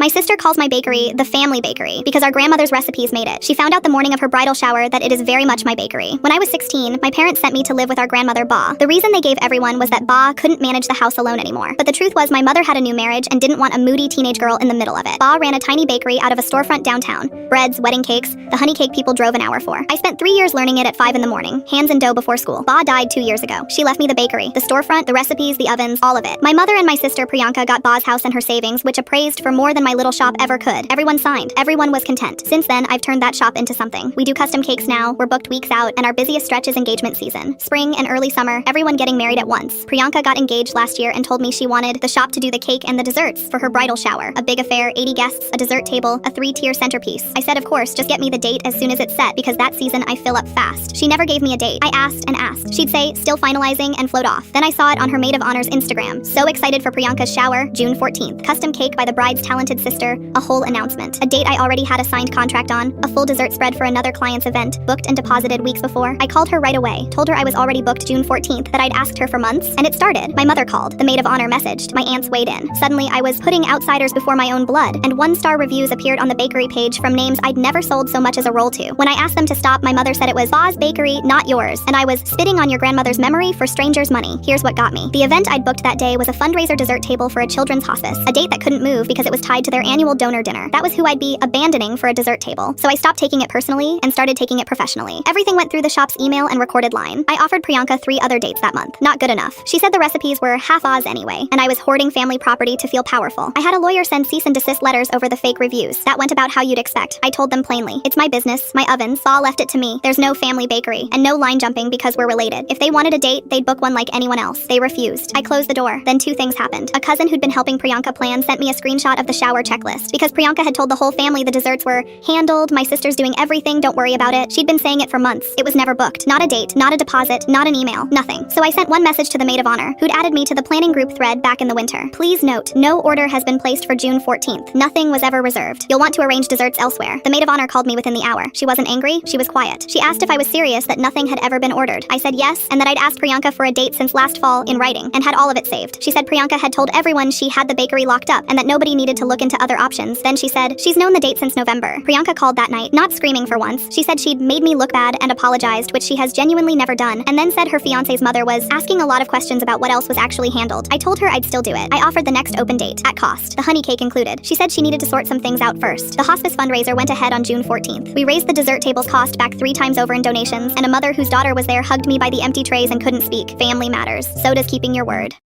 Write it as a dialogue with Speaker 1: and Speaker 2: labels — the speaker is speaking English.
Speaker 1: My sister calls my bakery the family bakery because our grandmother's recipes made it. She found out the morning of her bridal shower that it is very much my bakery. When I was 16, my parents sent me to live with our grandmother Ba. The reason they gave everyone was that Ba couldn't manage the house alone anymore. But the truth was my mother had a new marriage and didn't want a moody teenage girl in the middle of it. Ba ran a tiny bakery out of a storefront downtown. Breads, wedding cakes, the honey cake people drove an hour for. I spent 3 years learning it at 5 in the morning, hands in dough before school. Ba died 2 years ago. She left me the bakery, the storefront, the recipes, the ovens, all of it. My mother and my sister Priyanka got Ba's house and her savings, which appraised for more than my little shop ever could. Everyone signed. Everyone was content. Since then, I've turned that shop into something. We do custom cakes now, we're booked weeks out, and our busiest stretch is engagement season. Spring and early summer, everyone getting married at once. Priyanka got engaged last year and told me she wanted the shop to do the cake and the desserts for her bridal shower. A big affair, 80 guests, a dessert table, a 3-tier centerpiece. I said, of course, just get me the date as soon as it's set because that season I fill up fast. She never gave me a date. I asked and asked. She'd say, still finalizing, and float off. Then I saw it on her maid of honor's Instagram. So excited for Priyanka's shower, June 14th. Custom cake by the bride's talented sister, a whole announcement. A date I already had a signed contract on, a full dessert spread for another client's event, booked and deposited weeks before. I called her right away, told her I was already booked June 14th, that I'd asked her for months, and it started. My mother called, the maid of honor messaged, my aunts weighed in. Suddenly I was putting outsiders before my own blood, and 1-star reviews appeared on the bakery page from names I'd never sold so much as a roll to. When I asked them to stop, my mother said it was Ba's bakery, not yours, and I was spitting on your grandmother's memory for strangers' money. Here's what got me. The event I'd booked that day was a fundraiser dessert table for a children's hospice, a date that couldn't move because it was tied to their annual donor dinner. That was who I'd be abandoning for a dessert table. So I stopped taking it personally and started taking it professionally. Everything went through the shop's email and recorded line. I offered Priyanka 3 other dates that month. Not good enough. She said the recipes were half Oz anyway, and I was hoarding family property to feel powerful. I had a lawyer send cease and desist letters over the fake reviews. That went about how you'd expect. I told them plainly, it's my business, my ovens, Ba left it to me. There's no family bakery, and no line jumping because we're related. If they wanted a date, they'd book one like anyone else. They refused. I closed the door. Then 2 things happened. A cousin who'd been helping Priyanka plan sent me a screenshot of the shower checklist. Because Priyanka had told the whole family the desserts were handled, my sister's doing everything, don't worry about it. She'd been saying it for months. It was never booked. Not a date, not a deposit, not an email, nothing. So I sent one message to the maid of honor, who'd added me to the planning group thread back in the winter. Please note, no order has been placed for June 14th. Nothing was ever reserved. You'll want to arrange desserts elsewhere. The maid of honor called me within the hour. She wasn't angry, she was quiet. She asked if I was serious that nothing had ever been ordered. I said yes, and that I'd asked Priyanka for a date since last fall in writing, and had all of it saved. She said Priyanka had told everyone she had the bakery locked up, and that nobody needed to look into other options. Then she said, she's known the date since November. Priyanka called that night, not screaming for once. She said she'd made me look bad and apologized, which she has genuinely never done, and then said her fiance's mother was asking a lot of questions about what else was actually handled. I told her I'd still do it. I offered the next open date, at cost, the honey cake included. She said she needed to sort some things out first. The hospice fundraiser went ahead on June 14th. We raised the dessert table's cost back 3 times over in donations, and a mother whose daughter was there hugged me by the empty trays and couldn't speak. Family matters. So does keeping your word.